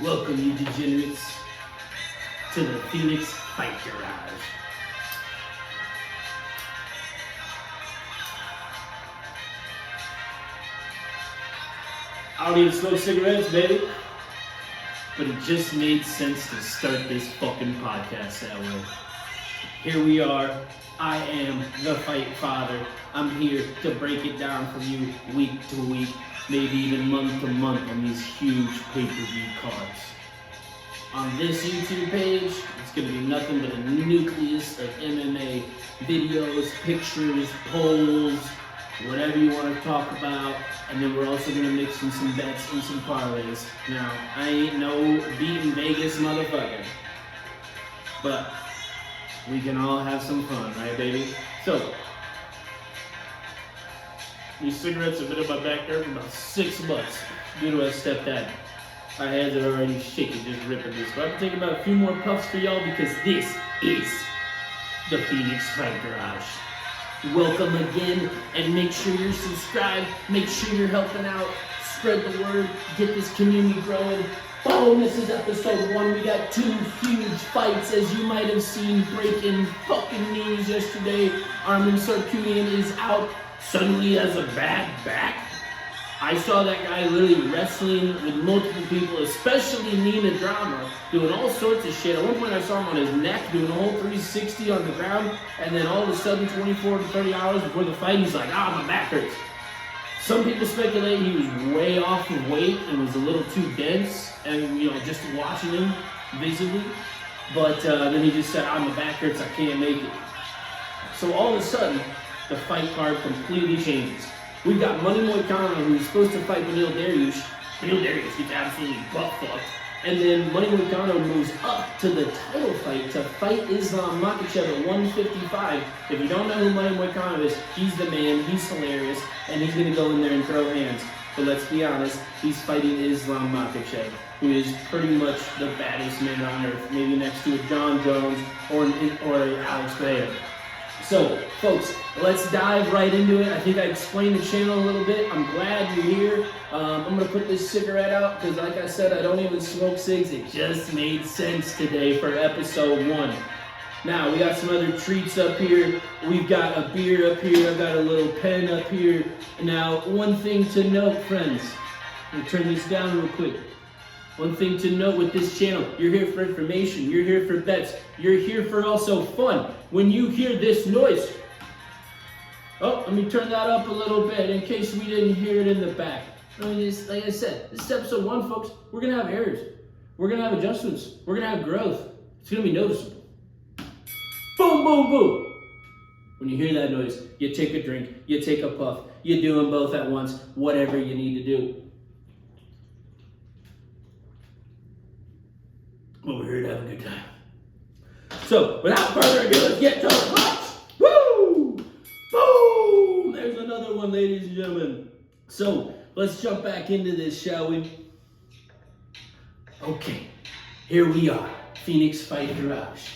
Welcome, you degenerates, to the Phoenix Fight Garage. I don't even smoke cigarettes, baby. But it just made sense to start this fucking podcast that way. Here we are. I am the Fight Father. I'm here to break it down for you week to week, maybe even month to month on these huge pay-per-view cards. On this YouTube page, it's going to be nothing but a nucleus of MMA videos, pictures, polls, whatever you want to talk about. And then we're also going to mix in some bets and some parlays. Now, I ain't no beating Vegas motherfucker, but we can all have some fun, right, baby? So, these cigarettes have been in my backyard for about 6 months due to a stepdad. My hands are already shaking just ripping this. But I'm taking about a few more puffs for y'all because this is the Phoenix Fight Garage. Welcome again, and make sure you're subscribed. Make sure you're helping out. Spread the word. Get this community growing. Boom, this is episode 1. We got 2 huge fights, as you might have seen breaking fucking news yesterday. Armin Sarkisian is out. Suddenly has a bad back. I saw that guy literally wrestling with multiple people, especially Nina Drama, doing all sorts of shit. At one point I saw him on his neck doing a whole 360 on the ground, and then all of a sudden 24 to 30 hours before the fight, he's like, my back hurts. Some people speculate he was way off of weight and was a little too dense, and just watching him visibly. But then he just said, my back hurts, I can't make it. So all of a sudden, the fight card completely changes. We've got Money Moicano, who's supposed to fight Beneil Dariush. Beneil Dariush gets absolutely butt-fucked. And then Money Moicano moves up to the title fight to fight Islam Makhachev at 155. If you don't know who Money Moicano is, he's the man, he's hilarious, and he's going to go in there and throw hands. But let's be honest, he's fighting Islam Makhachev, who is pretty much the baddest man on earth, maybe next to a John Jones or Alex Pereira. So, folks, let's dive right into it. I think I explained the channel a little bit. I'm glad you're here. I'm going to put this cigarette out because, like I said, I don't even smoke cigs. It just made sense today for episode 1. Now, we got some other treats up here. We've got a beer up here. I've got a little pen up here. Now, one thing to note, friends. I'm going to turn this down real quick. One thing to note with this channel, you're here for information, you're here for bets, you're here for also fun. When you hear this noise, let me turn that up a little bit in case we didn't hear it in the back. Like I said, this is episode 1, folks. We're going to have errors. We're going to have adjustments. We're going to have growth. It's going to be noticeable. Boom, boom, boom. When you hear that noise, you take a drink, you take a puff, you do them both at once, whatever you need to do. But we're here to have a good time. So, without further ado, let's get to the fights. Woo! Boom! There's another one, ladies and gentlemen. So, let's jump back into this, shall we? Okay, here we are, Phoenix Fight Garage.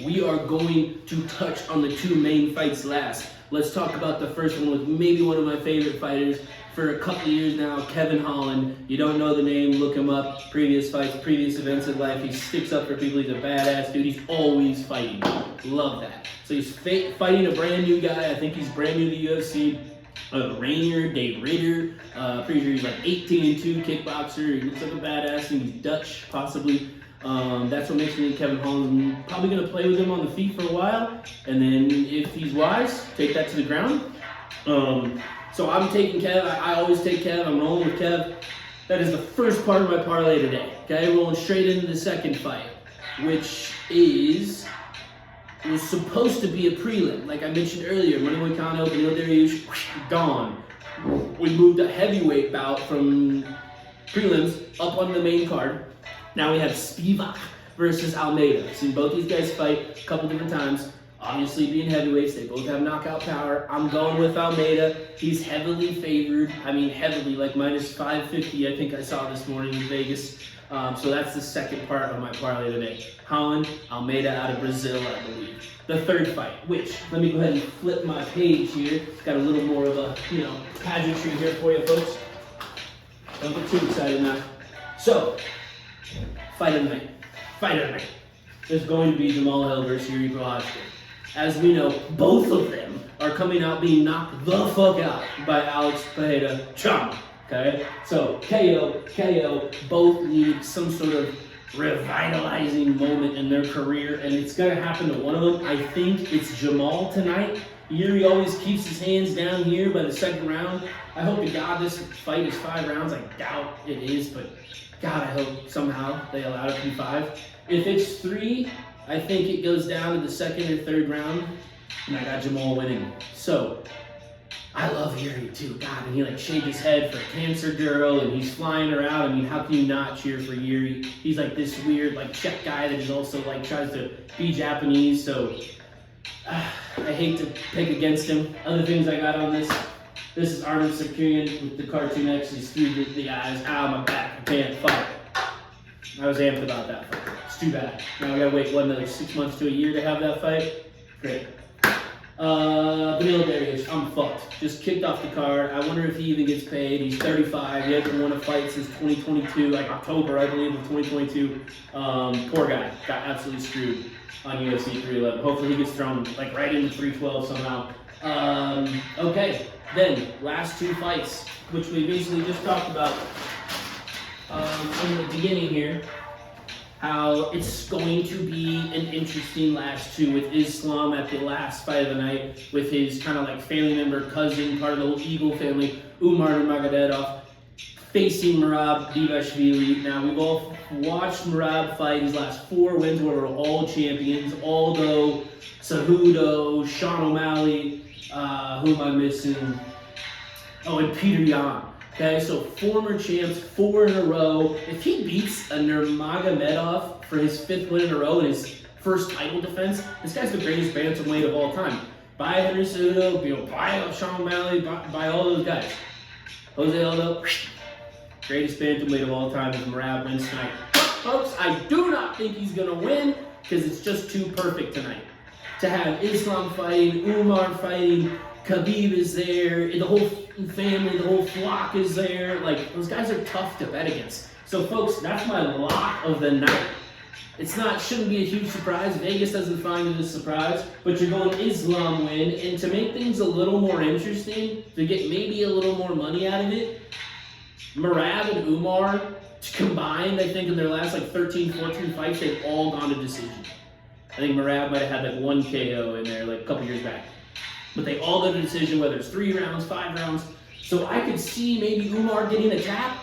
We are going to touch on the 2 main fights last. Let's talk about the first one with maybe one of my favorite fighters for a couple of years now, Kevin Holland. You don't know the name, look him up. Previous fights, previous events in life. He sticks up for people. He's a badass dude. He's always fighting. Love that. So he's fighting a brand new guy. I think he's brand new to the UFC. Rainier De Ridder. Pretty sure he's like 18-2 kickboxer. He looks like a badass, and he's Dutch, possibly. That's what makes me think Kevin Holland. I'm probably going to play with him on the feet for a while, and then if he's wise, take that to the ground. So I'm taking Kev. I always take Kev. I'm rolling with Kev. That is the first part of my parlay today. Okay, rolling straight into the second fight, which was supposed to be a prelim. Like I mentioned earlier, Money Moicano, Beneil Dariush, gone. We moved a heavyweight bout from prelims up on the main card. Now we have Spivak versus Almeida. I've seen both these guys fight a couple different times. Obviously, being heavyweights, they both have knockout power. I'm going with Almeida. He's heavily favored. I mean, heavily, like minus 550, I think I saw this morning in Vegas. So that's the second part of my parlay today. Holland, Almeida out of Brazil, I believe. The third fight, which, let me go ahead and flip my page here. Got a little more of a, pageantry here for you folks. Don't get too excited now. So, fight of the night. Fight of the night. There's going to be Jamal Hill versus Yuri Prochazka. As we know, both of them are coming out being knocked the fuck out by Alex Pereira Chama. Okay? So, KO, both need some sort of revitalizing moment in their career, and it's going to happen to one of them. I think it's Jamal tonight. Yuri always keeps his hands down here by the second round. I hope to God this fight is 5 rounds. I doubt it is, but God, I hope somehow they allow it to be 5. If it's 3, I think it goes down to the second or third round, and I got Jamal winning. So, I love Yuri too. God, and he like shaved his head for a cancer girl, and he's flying her out. I mean, how can you not cheer for Yuri? He's like this weird like Czech guy that is also like tries to be Japanese. So I hate to pick against him. Other things I got on this. This is Arnold Sakarian with the cartoon X. He's through the eyes. Ow, my back. I can't fight. I was amped about that fight. It's too bad. Now I gotta wait another 6 months to a year to have that fight. Great. Vanilla Darius, I'm fucked. Just kicked off the card. I wonder if he even gets paid. He's 35. He hasn't won a fight since 2022, like October, I believe, of 2022. Poor guy. Got absolutely screwed on UFC 311. Hopefully he gets thrown like right into 312 somehow. Okay, then last 2 fights, which we basically just talked about in the beginning here. How it's going to be an interesting last 2 with Islam at the last fight of the night with his kind of like family member, cousin, part of the whole Eagle family, Umar Nurmagomedov, facing Merab Dvalishvili. Now, we've all watched Merab fight his last 4 wins where we're all champions. Aldo, Cejudo, Sean O'Malley, who am I missing? Oh, and Peter Yan. Okay, so former champs, 4 in a row. If he beats a Nurmagomedov for his 5th win in a row in his first title defense, this guy's the greatest bantamweight of all time. By Henry Cejudo, by Sean O'Malley, by all those guys. Jose Aldo, greatest bantamweight of all time if Merab wins tonight. Folks, I do not think he's going to win because it's just too perfect tonight. To have Islam fighting, Umar fighting, Khabib is there, the whole family, the whole flock is there. Like, those guys are tough to bet against. So, folks, that's my lock of the night. Shouldn't be a huge surprise. Vegas doesn't find it a surprise, but you're going Islam win. And to make things a little more interesting, to get maybe a little more money out of it, Merab and Umar combined, I think in their last like 13, 14 fights, they've all gone to decision. I think Merab might have had like 1 KO in there like a couple years back. But they all go to decision, whether it's 3 rounds, 5 rounds. So I could see maybe Umar getting a tap,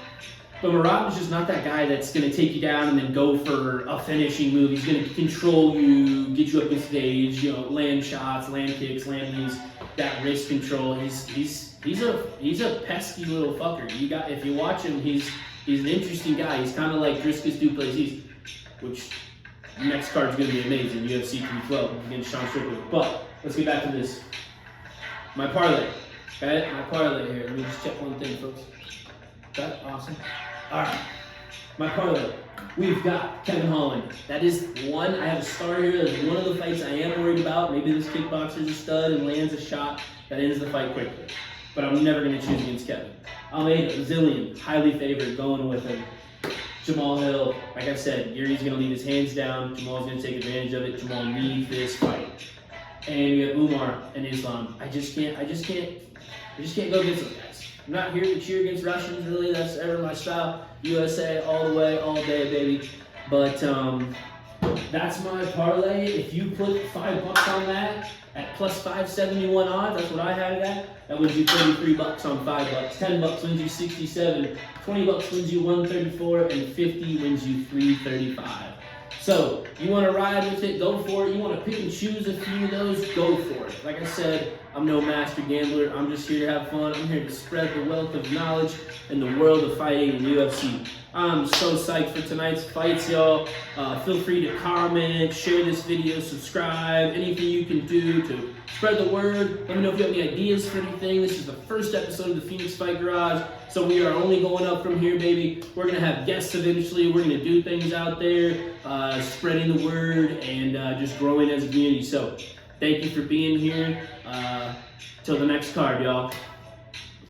but Merab is just not that guy that's going to take you down and then go for a finishing move. He's going to control you, get you up the stage, land shots, land kicks, land knees, that wrist control. He's a pesky little fucker. If you watch him, he's an interesting guy. He's kind of like Dricus Du Plessis, which next card's going to be amazing. UFC 312 against Sean Strickland. But let's get back to this. My parlay. Okay, my parlay here. Let me just check one thing, folks. Okay, awesome. All right, my parlay. We've got Kevin Holland. That is one. I have a star here. That's one of the fights I am worried about. Maybe this kickboxer's a stud and lands a shot that ends the fight quickly. But I'm never going to choose against Kevin. Almeida, Zillion, highly favored, going with him. Jamal Hill, like I said, Yuri's going to leave his hands down. Jamal's going to take advantage of it. Jamal needs this fight. And we have Umar and Islam. I just can't go against those guys. I'm not here to cheer against Russians, really. That's ever my style. USA all the way, all day, baby. But that's my parlay. If you put $5 on that at plus 571 odds, that's what I had it at. That wins you $33 on $5. $10 wins you 67. $20 wins you 134, and 50 wins you 335. So, you want to ride with it, go for it. You want to pick and choose a few of those, go for it. Like I said, I'm no master gambler. I'm just here to have fun. I'm here to spread the wealth of knowledge in the world of fighting and UFC. I'm so psyched for tonight's fights, y'all. Feel free to comment, share this video, subscribe, anything you can do to spread the word. Let me know if you have any ideas for anything. This is the first episode of the Phoenix Fight Garage, so we are only going up from here, baby. We're going to have guests eventually. We're going to do things out there, spreading the word and just growing as a community. So thank you for being here. Till the next card, y'all.